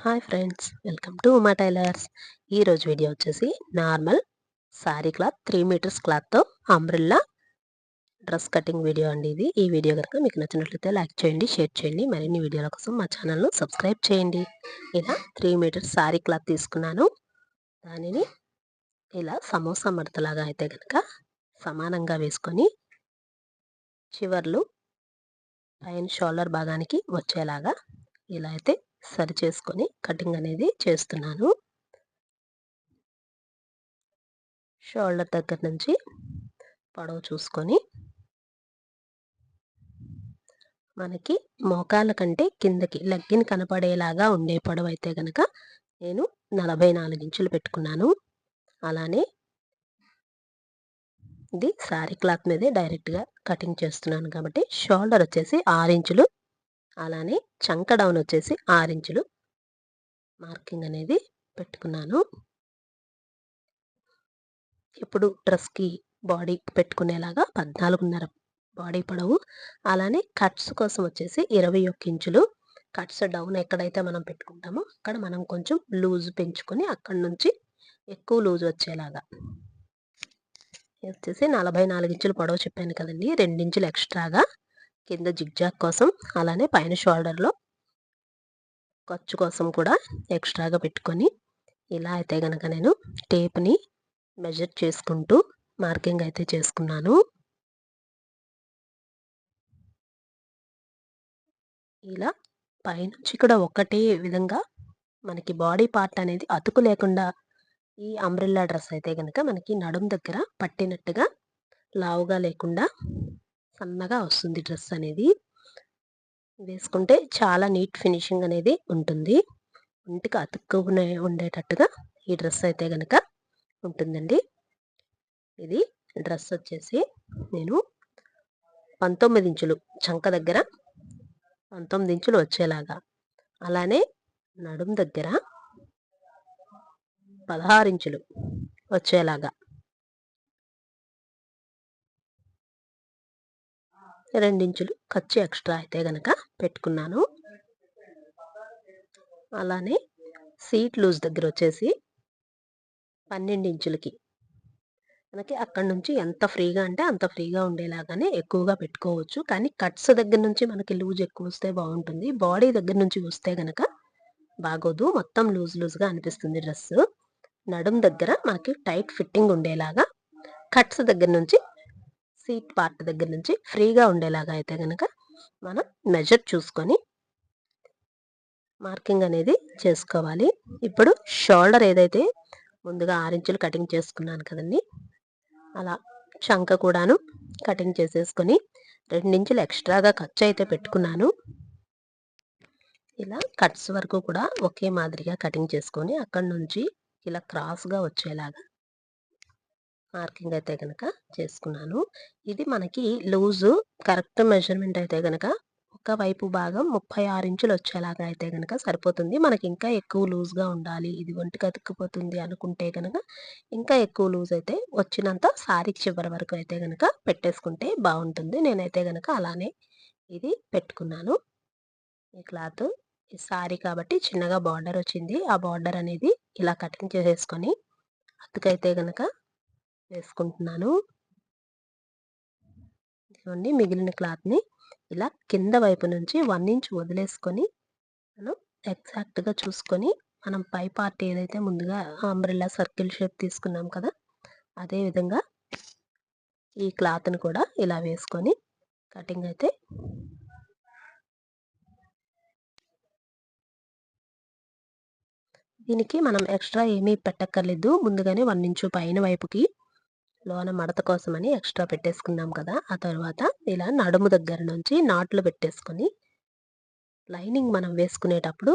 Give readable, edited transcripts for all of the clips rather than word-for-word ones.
Hi friends, welcome to Uma tailors. ఈరోజు video వచ్చేసి normal sari cloth 3 metres క్లాత్తో అంబ్రెల్లా డ్రెస్ కటింగ్ వీడియో అండి ఇది. ఈ వీడియో కనుక మీకు నచ్చినట్లయితే లైక్ చేయండి, షేర్ చేయండి. మరిన్ని వీడియోల కోసం మా ఛానల్ను సబ్స్క్రైబ్ చేయండి. ఇలా 3 మీటర్స్ శారీ క్లాత్ తీసుకున్నాను. దానిని ఇలా సమోసా మడతలాగా అయితే కనుక సమానంగా వేసుకొని చివర్లు పైన షోల్డర్ భాగానికి వచ్చేలాగా ఇలా అయితే సరి చేసుకొని కటింగ్ అనేది చేస్తున్నాను. షోల్డర్ దగ్గర నుంచి పొడవు చూసుకొని మనకి మోకాళ్ళ కంటే కిందకి లెగ్గిన్ కనపడేలాగా ఉండే పొడవు అయితే కనుక నేను 44 ఇంచులు పెట్టుకున్నాను. అలానే ఇది శారీ క్లాత్ మీదే డైరెక్ట్గా కటింగ్ చేస్తున్నాను కాబట్టి షోల్డర్ వచ్చేసి 6 ఇంచులు, అలానే చంక డౌన్ వచ్చేసి 6 ఇంచులు మార్కింగ్ అనేది పెట్టుకున్నాను. ఇప్పుడు డ్రెస్కి బాడీ పెట్టుకునేలాగా 14.5 బాడీ పొడవు, అలానే కట్స్ కోసం వచ్చేసి 21 ఇంచులు. కట్స్ డౌన్ ఎక్కడైతే మనం పెట్టుకుంటామో అక్కడ మనం కొంచెం లూజ్ పెంచుకొని అక్కడి నుంచి ఎక్కువ లూజ్ వచ్చేలాగా వచ్చేసి 44 ఇంచులు పొడవు చెప్పాను కదండి. 2 ఇంచులు ఎక్స్ట్రాగా కింద జిగ్జాగ్ కోసం, అలానే పైన షోల్డర్లో ఖర్చు కోసం కూడా ఎక్స్ట్రాగా పెట్టుకొని ఇలా అయితే కనుక నేను టేప్ని మెజర్ చేసుకుంటూ మార్కింగ్ అయితే చేసుకున్నాను. ఇలా పైనుంచి కూడా ఒకటే విధంగా మనకి బాడీ పార్ట్ అనేది అతుకు లేకుండా ఈ అంబ్రెల్లా డ్రెస్ అయితే కనుక మనకి నడుం దగ్గర పట్టినట్టుగా లావుగా లేకుండా సన్నగా వస్తుంది. డ్రెస్ అనేది వేసుకుంటే చాలా నీట్ ఫినిషింగ్ అనేది ఉంటుంది. ఒంటికి అతుక్కునే ఉండేటట్టుగా ఈ డ్రెస్ అయితే కనుక ఉంటుందండి. ఇది డ్రెస్ వచ్చేసి నేను 19 ఇంచులు చంక దగ్గర 19 ఇంచులు వచ్చేలాగా, అలానే నడుం దగ్గర 16 ఇంచులు వచ్చేలాగా 2 ఇంచులు ఖర్చు ఎక్స్ట్రా అయితే కనుక పెట్టుకున్నాను. అలానే సీట్ లూజ్ దగ్గర వచ్చేసి 12 ఇంచులకి మనకి అక్కడి నుంచి ఎంత ఫ్రీగా అంటే అంత ఫ్రీగా ఉండేలాగానే ఎక్కువగా పెట్టుకోవచ్చు. కానీ కట్స్ దగ్గర నుంచి మనకి లూజ్ ఎక్కువ వస్తే బాగుంటుంది. బాడీ దగ్గర నుంచి వస్తే కనుక బాగోదు, మొత్తం లూజ్ లూజ్గా అనిపిస్తుంది డ్రెస్. నడుం దగ్గర మనకి టైట్ ఫిట్టింగ్ ఉండేలాగా, కట్స్ దగ్గర నుంచి సీట్ పార్ట్ దగ్గర నుంచి ఫ్రీగా ఉండేలాగా అయితే కనుక మనం మెజర్ చూసుకొని మార్కింగ్ అనేది చేసుకోవాలి. ఇప్పుడు షోల్డర్ ఏదైతే ముందుగా 6 ఇంచులు కటింగ్ చేసుకున్నాను కదండి, అలా చంక కూడాను కటింగ్ చేసేసుకొని 2 ఇంచులు ఎక్స్ట్రాగా ఖర్చు అయితే పెట్టుకున్నాను. ఇలా కట్స్ వరకు కూడా ఒకే మాదిరిగా కటింగ్ చేసుకొని అక్కడి నుంచి ఇలా క్రాస్గా వచ్చేలాగా మార్కింగ్ అయితే కనుక చేసుకున్నాను. ఇది మనకి లూజు కరెక్ట్ మెజర్మెంట్ అయితే కనుక ఒకవైపు భాగం 36 ఇంచులు వచ్చేలాగా అయితే కనుక సరిపోతుంది. మనకి ఇంకా ఎక్కువ లూజ్గా ఉండాలి, ఇది ఒంటికి అతుక్కుపోతుంది అనుకుంటే కనుక ఇంకా ఎక్కువ లూజ్ అయితే వచ్చినంత శారీ చివరి వరకు అయితే కనుక పెట్టేసుకుంటే బాగుంటుంది. నేనైతే కనుక అలానే ఇది పెట్టుకున్నాను. ఈ క్లాత్ ఈ శారీ కాబట్టి చిన్నగా బార్డర్ వచ్చింది. ఆ బార్డర్ అనేది ఇలా కటింగ్ చేసేసుకొని అతుకైతే కనుక వేసుకుంటున్నాను. ఇదిగోండి, మిగిలిన క్లాత్ని ఇలా కింద వైపు నుంచి 1 ఇంచ్ వదిలేసుకొని మనం ఎగ్జాక్ట్గా చూసుకొని మనం పై పార్ట్ ఏదైతే ముందుగా అంబ్రెల్లా సర్కిల్ షేప్ తీసుకున్నాం కదా, అదే విధంగా ఈ క్లాత్ని కూడా ఇలా వేసుకొని కటింగ్ అయితే దీనికి మనం ఎక్స్ట్రా ఏమీ పెట్టక్కర్లేదు. ముందుగానే 1 ఇంచు పైన వైపుకి లోన మడత కోసమని ఎక్స్ట్రా పెట్టేసుకున్నాం కదా. ఆ తర్వాత ఇలా నడుము దగ్గర నుంచి నాట్లు పెట్టేసుకొని లైనింగ్ మనం వేసుకునేటప్పుడు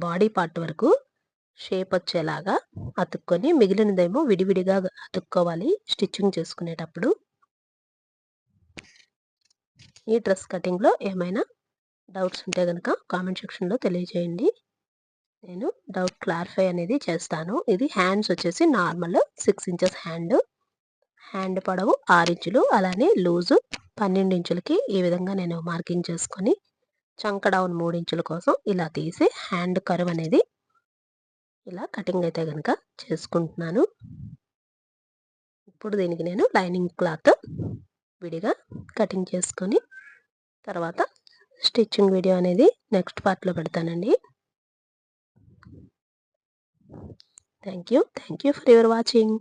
బాడీ పార్ట్ వరకు షేప్ వచ్చేలాగా అతుక్కొని మిగిలినదేమో విడివిడిగా అతుక్కోవాలి స్టిచ్చింగ్ చేసుకునేటప్పుడు. ఈ డ్రెస్ కటింగ్లో ఏమైనా డౌట్స్ ఉంటే కనుక కామెంట్ సెక్షన్లో తెలియజేయండి, నేను డౌట్ క్లారిఫై అనేది చేస్తాను. ఇది హ్యాండ్స్ వచ్చేసి నార్మల్ 6 ఇంచెస్ హ్యాండ్ పొడవు 6 ఇంచులు, అలానే లూజు 12 ఇంచులకి ఈ విధంగా నేను మార్కింగ్ చేసుకొని చంక డౌన్ 3 ఇంచుల కోసం ఇలా తీసి హ్యాండ్ కర్వ్ అనేది ఇలా కటింగ్ అయితే కనుక చేసుకుంటున్నాను. ఇప్పుడు దీనికి నేను లైనింగ్ క్లాత్ విడిగా కటింగ్ చేసుకొని తర్వాత స్టిచ్చింగ్ వీడియో అనేది నెక్స్ట్ పార్ట్లో పెడతానండి. Thank you for your watching.